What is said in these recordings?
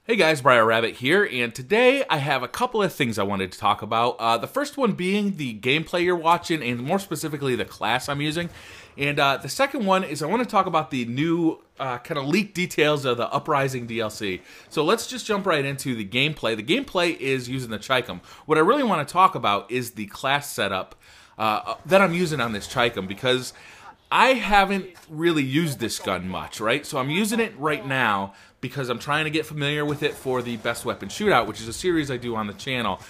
Hey guys, BriarRabbit here, and today I have a couple of things I wanted to talk about. The first one being the gameplay you're watching, and more specifically the class I'm using. And the second one is I want to talk about the new kind of leaked details of the Uprising DLC. So let's just jump right into the gameplay. The gameplay is using the CHICOM. What I really want to talk about is the class setup that I'm using on this CHICOM, because I haven't really used this gun much, right? So I'm using it right now because I'm trying to get familiar with it for the Best Weapon Shootout, which is a series I do on the channel,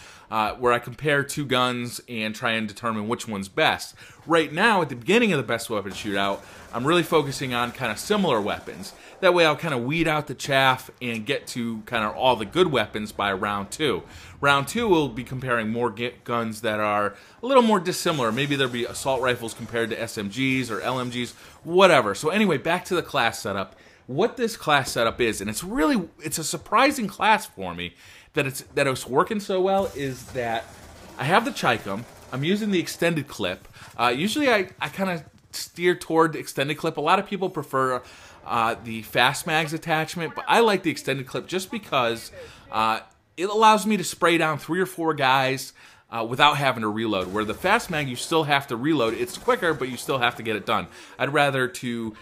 where I compare two guns and try and determine which one's best. Right now, at the beginning of the Best Weapon Shootout, I'm really focusing on kind of similar weapons. That way I'll kind of weed out the chaff and get to kind of all the good weapons by round two. Round two will be comparing more guns that are a little more dissimilar. Maybe there'll be assault rifles compared to SMGs or LMGs, whatever. So anyway, back to the class setup. What this class setup is, and it's a surprising class for me that it's working so well, is that I have the CHICOM. I'm using the extended clip. Usually I kind of steer toward the extended clip. A lot of people prefer the fast mags attachment, but I like the extended clip just because it allows me to spray down 3 or 4 guys without having to reload. Where the fast mag, you still have to reload. It's quicker, but you still have to get it done. I'd rather to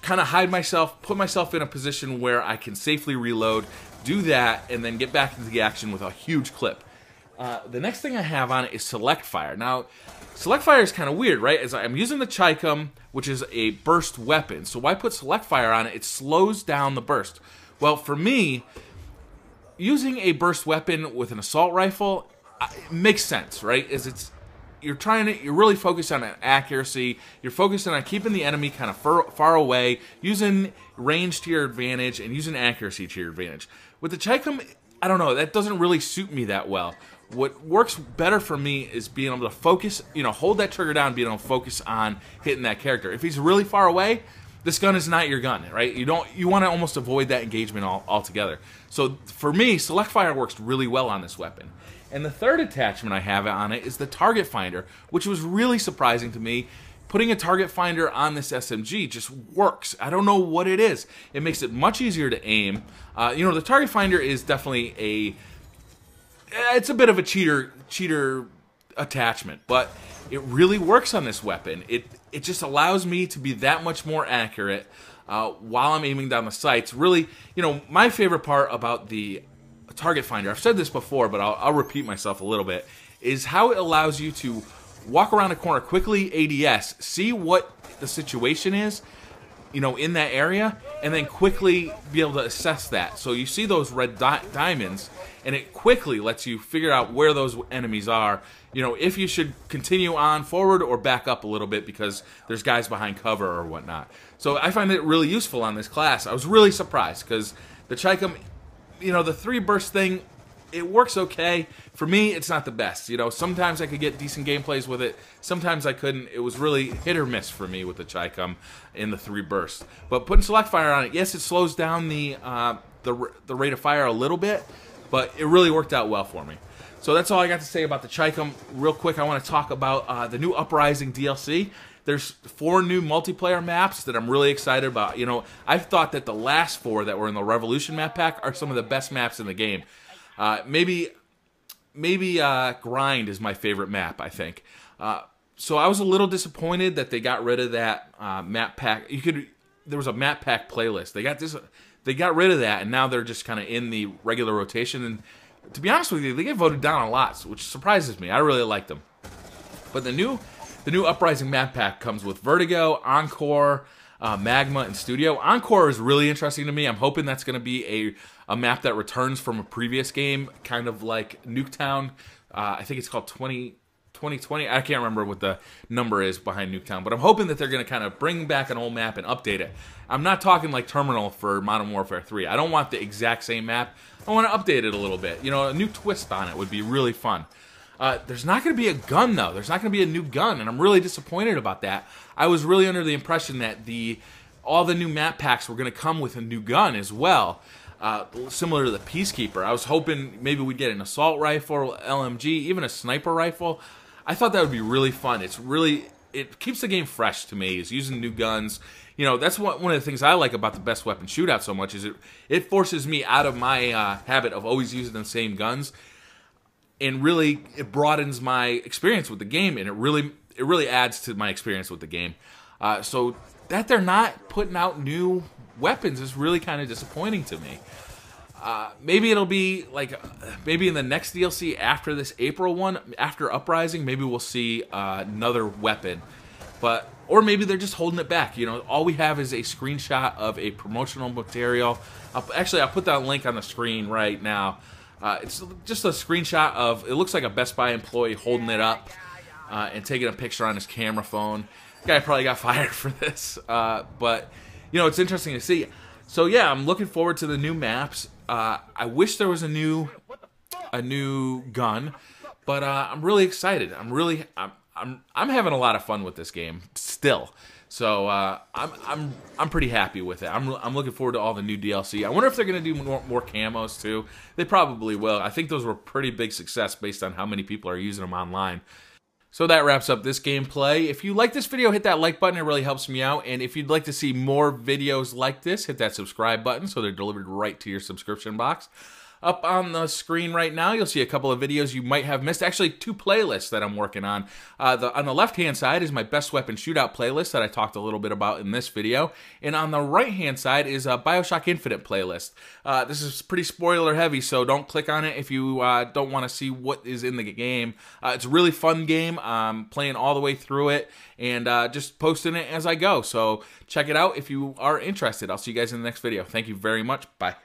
kind of hide myself, put myself in a position where I can safely reload, do that, and then get back into the action with a huge clip. The next thing I have on it is select fire. Now, select fire is kind of weird, right? As I'm using the CHICOM, which is a burst weapon. So why put select fire on it? It slows down the burst. Well, for me, using a burst weapon with an assault rifle makes sense, right? You're really focused on accuracy. You're focused on keeping the enemy kind of far away, using range to your advantage, and using accuracy to your advantage. With the CHICOM, I don't know, that doesn't really suit me that well. What works better for me is being able to focus, hold that trigger down, being able to focus on hitting that character. If he's really far away, this gun is not your gun, right? You want to almost avoid that engagement altogether. So for me, select fire works really well on this weapon. And the third attachment I have on it is the target finder, which was really surprising to me. Putting a target finder on this SMG just works. I don't know what it is. It makes it much easier to aim. The target finder is definitely it's a bit of a cheater attachment, but it really works on this weapon. It just allows me to be that much more accurate while I'm aiming down the sights. Really, my favorite part about the target finder, I've said this before, but I'll repeat myself a little bit, is how it allows you to walk around a corner quickly, ADS, see what the situation is, in that area, and then quickly be able to assess that. So you see those red diamonds, and it quickly lets you figure out where those enemies are, if you should continue on forward or back up a little bit because there's guys behind cover or whatnot. So I find it really useful on this class. I was really surprised because the CHICOM, the 3 burst thing, it works okay. For me, it's not the best. Sometimes I could get decent gameplays with it. Sometimes I couldn't. It was really hit or miss for me with the CHICOM in the 3 bursts. But putting select fire on it, yes, it slows down the rate of fire a little bit, but it really worked out well for me. So that's all I got to say about the CHICOM. Real quick, I want to talk about the new Uprising DLC. There's 4 new multiplayer maps that I'm really excited about. I've thought that the last 4 that were in the Revolution map pack are some of the best maps in the game. Maybe Grind is my favorite map, I think. So I was a little disappointed that they got rid of that map pack. There was a map pack playlist. They got rid of that, and now they're just kind of in the regular rotation. And to be honest with you, they get voted down a lot, which surprises me. I really like them. But the new Uprising map pack comes with Vertigo, Encore, Magma, and Studio. Encore is really interesting to me. I'm hoping that's going to be a map that returns from a previous game, kind of like Nuketown. I think it's called 2020. I can't remember what the number is behind Nuketown, but I'm hoping that they're going to kind of bring back an old map and update it. I'm not talking like Terminal for Modern Warfare 3. I don't want the exact same map. I want to update it a little bit. A new twist on it would be really fun. There's not going to be a gun, though. There's not going to be a new gun, and I'm really disappointed about that. I was really under the impression that all the new map packs were going to come with a new gun as well, similar to the Peacekeeper. I was hoping maybe we'd get an assault rifle, LMG, even a sniper rifle. I thought that would be really fun. It's really it keeps the game fresh to me, is using new guns. You know, that's one of the things I like about the Best Weapon Shootout so much, is it forces me out of my habit of always using the same guns, and really it broadens my experience with the game, and it really adds to my experience with the game. So that they're not putting out new weapons is really kind of disappointing to me. Maybe it'll be like, maybe in the next DLC after this April one, after Uprising, maybe we'll see another weapon. Or maybe they're just holding it back. You know, all we have is a screenshot of a promotional material. Actually, I'll put that link on the screen right now. It's just a screenshot of, it looks like a Best Buy employee holding it up and taking a picture on his camera phone. The guy probably got fired for this, but you know, it's interesting to see. So yeah, I'm looking forward to the new maps. I wish there was a new gun, but I'm really excited. I'm having a lot of fun with this game still. So I'm pretty happy with it. I'm looking forward to all the new DLC. I wonder if they're going to do more camos too. They probably will. I think those were pretty big success based on how many people are using them online. So that wraps up this gameplay. If you like this video, hit that like button. It really helps me out. And if you'd like to see more videos like this, hit that subscribe button so they're delivered right to your subscription box. Up on the screen right now, you'll see a couple of videos you might have missed. Actually, 2 playlists that I'm working on. On the left-hand side is my Best Weapon Shootout playlist that I talked a little bit about in this video. And on the right-hand side is a BioShock Infinite playlist. This is pretty spoiler-heavy, so don't click on it if you don't want to see what is in the game. It's a really fun game. I'm playing all the way through it and just posting it as I go. So check it out if you are interested. I'll see you guys in the next video. Thank you very much. Bye.